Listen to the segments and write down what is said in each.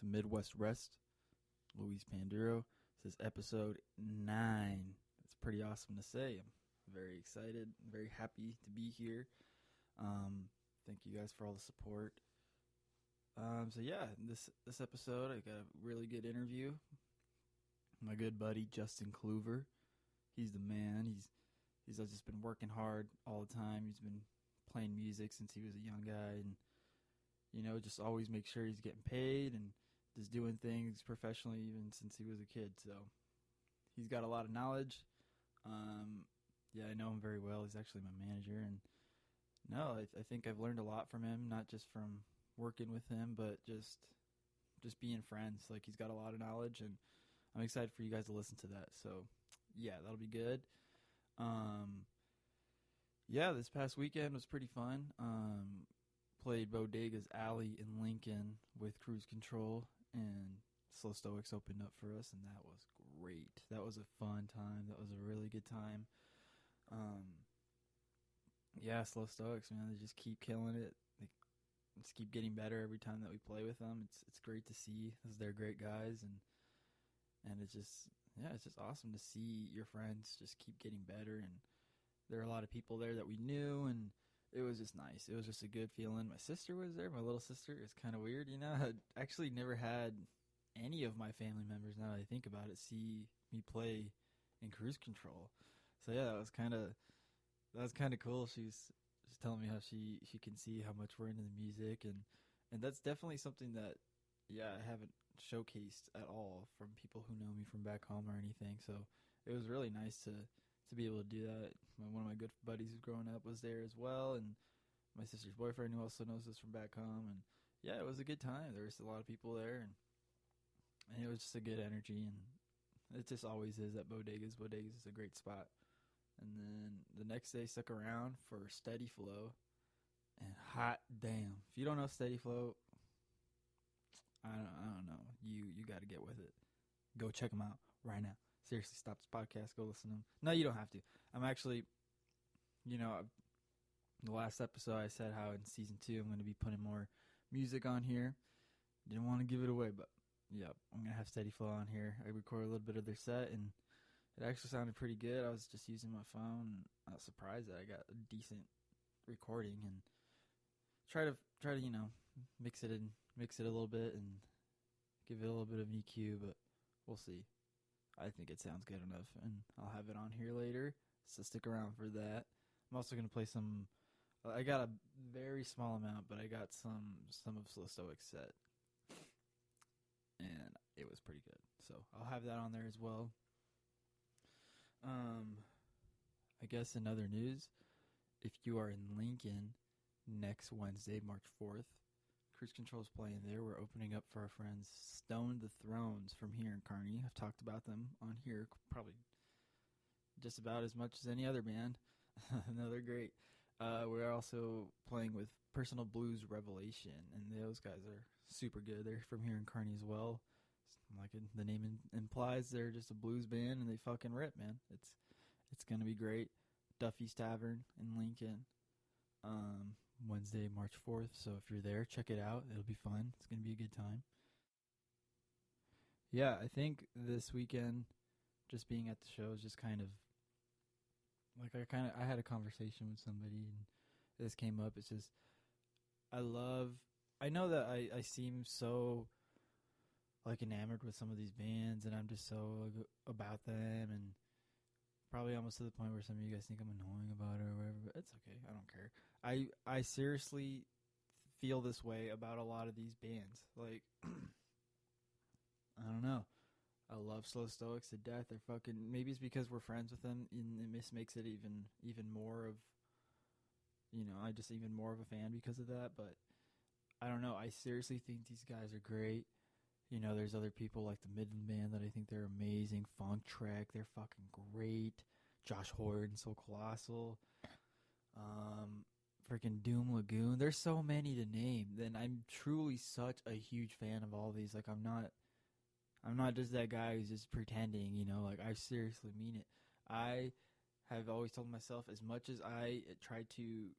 to Midwest Rest. Luis Panduro. This is episode 9. It's pretty awesome to say. I'm very excited, very happy to be here. Thank you guys for all the support. This episode I got a really good interview. My good buddy Justin Kluver. He's the man. He's just been working hard all the time. He's been playing music since he was a young guy, and just always make sure he's getting paid and just doing things professionally even since he was a kid. So he's got a lot of knowledge. I know him very well. He's actually my manager, and I think I've learned a lot from him, not just from working with him, but just being friends. Like, he's got a lot of knowledge, and I'm excited for you guys to listen to that. So yeah, that'll be good. This past weekend was pretty fun. Played Bodega's Alley in Lincoln with Cruise Control, and Slow Stoics opened up for us, and that was great. That was a fun time. That was a really good time. Slow Stoics, man, they just keep killing it. They just keep getting better every time that we play with them. It's great to see, because they're great guys, and it's just awesome to see your friends just keep getting better. And there are a lot of people there that we knew, and it was just nice. It was just a good feeling. My sister was there, my little sister. It's kind of weird, I actually never had any of my family members, now that I think about it, see me play in Cruise Control. So yeah, that was kind of cool. She's just telling me how she can see how much we're into the music, and that's definitely something that I haven't showcased at all from people who know me from back home or anything. So it was really nice to be able to do that. One of my good buddies who's growing up was there as well, and my sister's boyfriend, who also knows us from back home. And yeah, it was a good time. There was a lot of people there, and it was just a good energy, and it just always is at Bodega's. Bodega's is a great spot. And then the next day, stuck around for Steady Flow, and hot damn, if you don't know Steady Flow, I don't know. You got to get with it. Go check them out right now. Seriously, stop this podcast. Go listen to them. No, you don't have to. I'm actually, the last episode I said how in season 2 I'm going to be putting more music on here. Didn't want to give it away, but yeah, I'm going to have Steady Flow on here. I recorded a little bit of their set, and it actually sounded pretty good. I was just using my phone, and I was surprised that I got a decent recording, and try to mix it a little bit and give it a little bit of EQ, but we'll see. I think it sounds good enough, and I'll have it on here later, so stick around for that. I'm also going to play some. I got a very small amount, but I got some of Slow Stoic's set, and it was pretty good. So I'll have that on there as well. I guess in other news, if you are in Lincoln next Wednesday, March 4th, Cruise Control's playing there. We're opening up for our friends Stone the Thrones from here in Kearney. I've talked about them on here probably just about as much as any other band. No, they're great. We're also playing with Personal Blues Revelation, and those guys are super good. They're from here in Kearney as well. Like the name implies, they're just a blues band, and they fucking rip, man. It's going to be great. Duffy's Tavern in Lincoln. Wednesday, March 4th. So if you're there, check it out. It'll be fun. It's going to be a good time. Yeah, I think this weekend, just being at the show is just kind of like I had a conversation with somebody, and this came up. It's just I know that I seem so like enamored with some of these bands, and I'm just so about them, and probably almost to the point where some of you guys think I'm annoying about it or whatever, but it's okay. I don't care. I seriously feel this way about a lot of these bands. Like, I don't know. I love Slow Stoics to death. They're fucking... Maybe it's because we're friends with them, and this makes it even more of... I'm just even more of a fan because of that, but I don't know. I seriously think these guys are great. There's other people like the Midland Band that I think they're amazing. Funk Trek, they're fucking great. Josh Hoard and So Colossal. Freaking Doom Lagoon. There's so many to name. Then I'm truly such a huge fan of all these. Like, I'm not just that guy who's just pretending, Like, I seriously mean it. I have always told myself, as much as I try to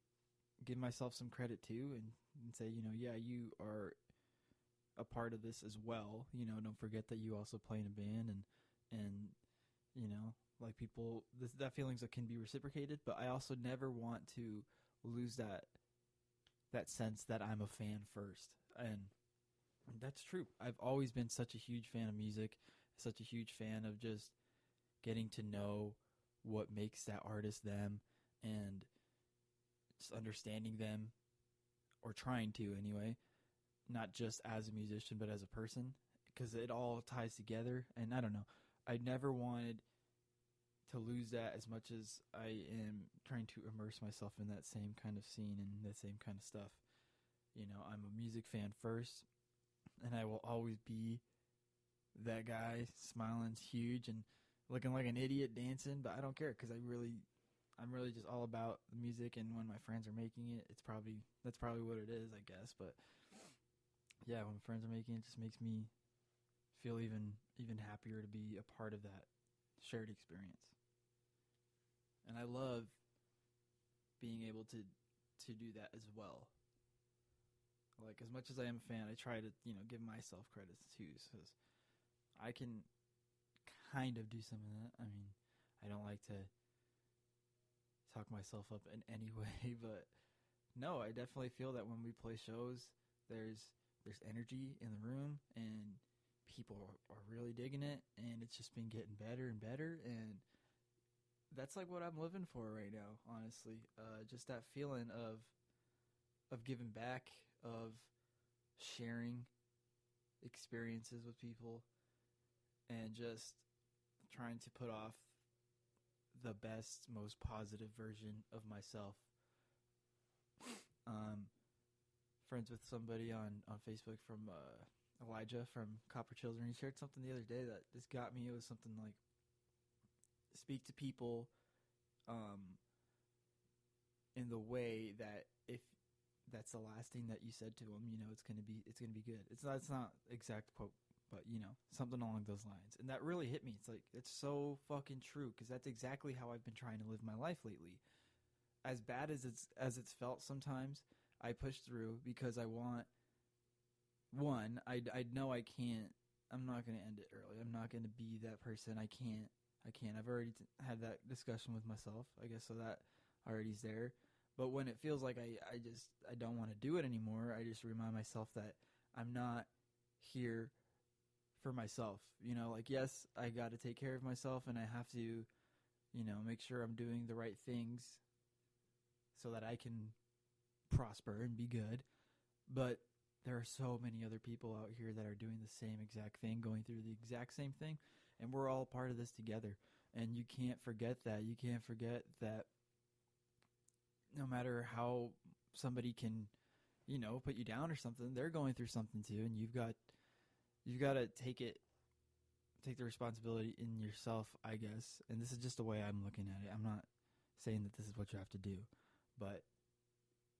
give myself some credit too, and say, you are a part of this as well. You know, don't forget that you also play in a band, and you know, like people, that feelings that can be reciprocated. But I also never want to lose that sense that I'm a fan first, and that's true. I've always been such a huge fan of music, such a huge fan of just getting to know what makes that artist them, and just understanding them, or trying to anyway, not just as a musician but as a person, because it all ties together. And I don't know, I never wanted to lose that as much as I am trying to immerse myself in that same kind of scene and the same kind of stuff. You know, I'm a music fan first, and I will always be that guy smiling huge and looking like an idiot dancing, but I don't care because I'm really just all about the music, and when my friends are making it, that's probably what it is, I guess. But yeah, when friends are making it, just makes me feel even happier to be a part of that shared experience. And I love being able to do that as well. Like, as much as I am a fan, I try to, you know, give myself credits too, because I can kind of do some of that. I mean, I don't like to talk myself up in any way, but no, I definitely feel that when we play shows, there's energy in the room, and people are really digging it, and it's just been getting better and better, and that's like what I'm living for right now, honestly. Just that feeling of giving back, of sharing experiences with people, and just trying to put off the best, most positive version of myself. Friends with somebody on Facebook from Elijah from Copper Children. He shared something the other day that just got me. It was something like, speak to people in the way that if that's the last thing that you said to them, you know, it's gonna be good. It's not exact quote, but you know, something along those lines. And that really hit me. It's like, it's so fucking true, because that's exactly how I've been trying to live my life lately. As bad as it's felt sometimes, I push through because I want, one, I know I can't. I'm not gonna end it early. I'm not gonna be that person. I can't. I've already had that discussion with myself, I guess, so that already's there. But when it feels like I don't want to do it anymore, I just remind myself that I'm not here for myself. You know, like, yes, I got to take care of myself, and I have to, you know, make sure I'm doing the right things so that I can prosper and be good. But there are so many other people out here that are doing the same exact thing, going through the exact same thing, and we're all part of this together. And you can't forget that. You can't forget that no matter how somebody can, you know, put you down or something, they're going through something too, and you've got to take the responsibility in yourself, I guess. And this is just the way I'm looking at it. I'm not saying that this is what you have to do, but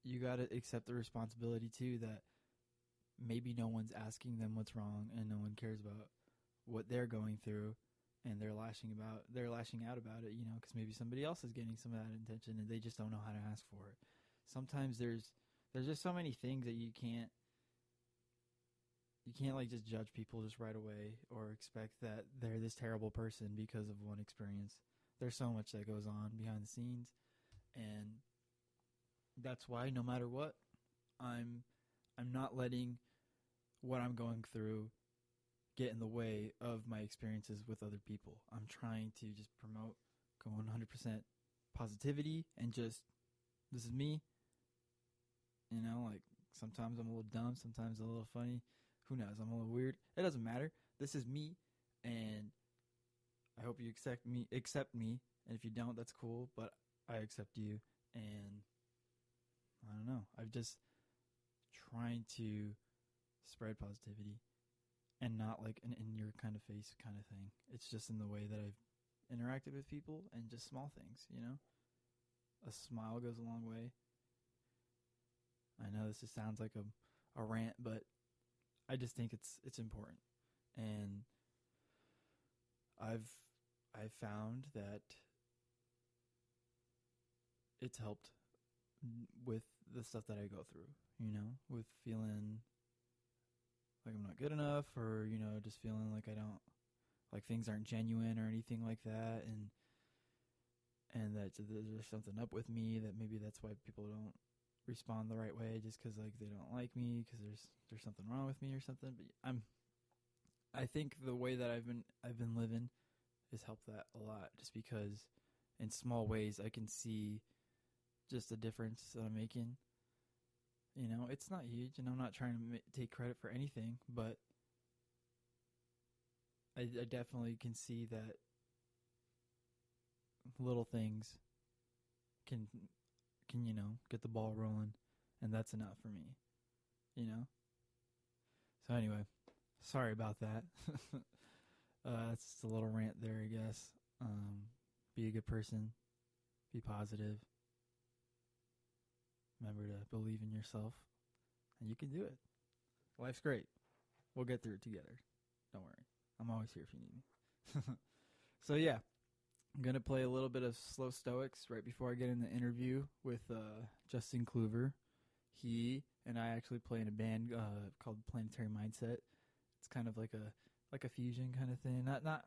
you got to accept the responsibility too, that maybe no one's asking them what's wrong, and no one cares about what they're going through, and they're lashing out about it, you know, because maybe somebody else is getting some of that attention, and they just don't know how to ask for it. Sometimes there's just so many things that you can't like just judge people just right away, or expect that they're this terrible person because of one experience. There's so much that goes on behind the scenes, and that's why no matter what, I'm not letting what I'm going through get in the way of my experiences with other people. I'm trying to just promote going 100% positivity, and just, this is me. You know, like, sometimes I'm a little dumb, sometimes a little funny. Who knows? I'm a little weird. It doesn't matter. This is me, and I hope you accept me. And if you don't, that's cool, but I accept you. And I don't know. I'm just trying to spread positivity, and not like an in your kind of face kind of thing. It's just in the way that I've interacted with people, and just small things, you know? A smile goes a long way. I know this just sounds like a rant, but I just think it's important. And I've found that it's helped with the stuff that I go through, you know, with feeling like I'm not good enough, or just feeling like I don't like things aren't genuine or anything like that, and that there's something up with me, that maybe that's why people don't respond the right way, just because like they don't like me, because there's something wrong with me or something. But I think the way that I've been living has helped that a lot, just because in small ways I can see just the difference that I'm making. It's not huge, and I'm not trying to take credit for anything, but I definitely can see that little things can get the ball rolling, and that's enough for me. So anyway, sorry about that. That's just a little rant there, I guess. Be a good person. Be positive. Remember to believe in yourself, and you can do it. Life's great. We'll get through it together. Don't worry. I'm always here if you need me. So yeah, I'm going to play a little bit of Slow Stoics right before I get in the interview with Justin Kluver. He and I actually play in a band called Planetary Mindset. It's kind of like a fusion kind of thing. Not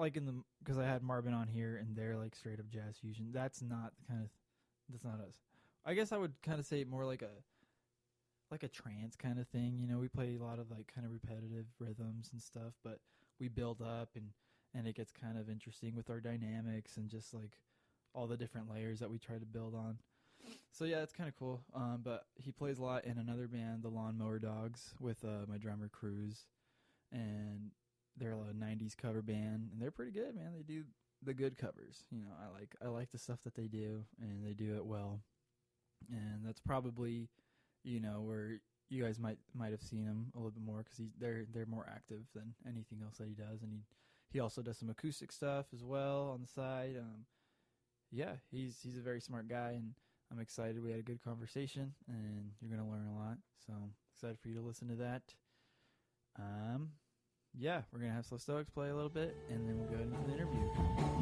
like because I had Marvin on here and they're like straight up jazz fusion. That's not us. I guess I would kind of say more like a trance kind of thing. We play a lot of like kind of repetitive rhythms and stuff, but we build up and it gets kind of interesting with our dynamics and just like all the different layers that we try to build on. So yeah, it's kind of cool. But he plays a lot in another band, the Lawnmower Dogs, with my drummer Cruz, and they're a 90s cover band, and they're pretty good, man. They do the good covers. I like the stuff that they do, and they do it well. And that's probably, where you guys might have seen him a little bit more, because they're more active than anything else that he does, and he also does some acoustic stuff as well on the side. Yeah, he's a very smart guy, and I'm excited. We had a good conversation, and you're gonna learn a lot. So excited for you to listen to that. Yeah, we're gonna have Slow Stoics play a little bit, and then we'll go into the interview.